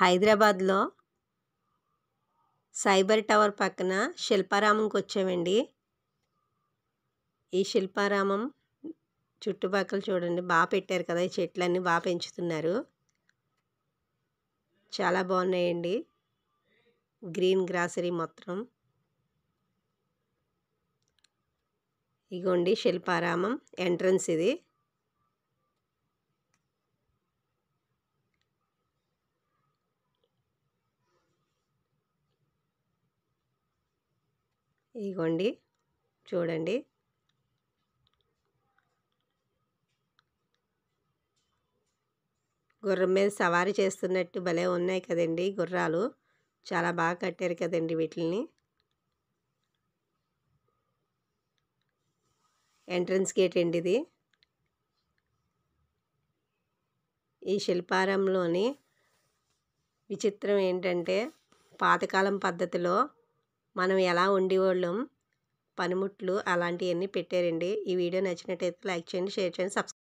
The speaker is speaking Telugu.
హైదరాబాద్లో సైబర్ టవర్ పక్కన శిల్పారామంకి వచ్చామండి. ఈ శిల్పారామం చుట్టుపక్కల చూడండి, బాగా పెట్టారు కదా, ఈ చెట్లన్నీ బాగా పెంచుతున్నారు. చాలా బాగున్నాయండి, గ్రీన్ గ్రాసరీ మొత్తం. ఇగోండి శిల్పారామం ఎంట్రన్స్ ఇది. ఇగోండి చూడండి, గుర్రం మీద సవారీ చేస్తున్నట్టు భలే ఉన్నాయి కదండి గుర్రాలు. చాలా బాగా కట్టారు కదండి వీటిని. ఎంట్రన్స్ గేట్ అండి ఇది. ఈ శిల్పారామంలోని విచిత్రం ఏంటంటే, పాతకాలం పద్ధతిలో మనం ఎలా ఉండేవాళ్ళం, పనిముట్లు అలాంటివన్నీ పెట్టారండి. ఈ వీడియో నచ్చినట్టయితే లైక్ చేయండి, షేర్ చేయండి, సబ్స్క్రైబ్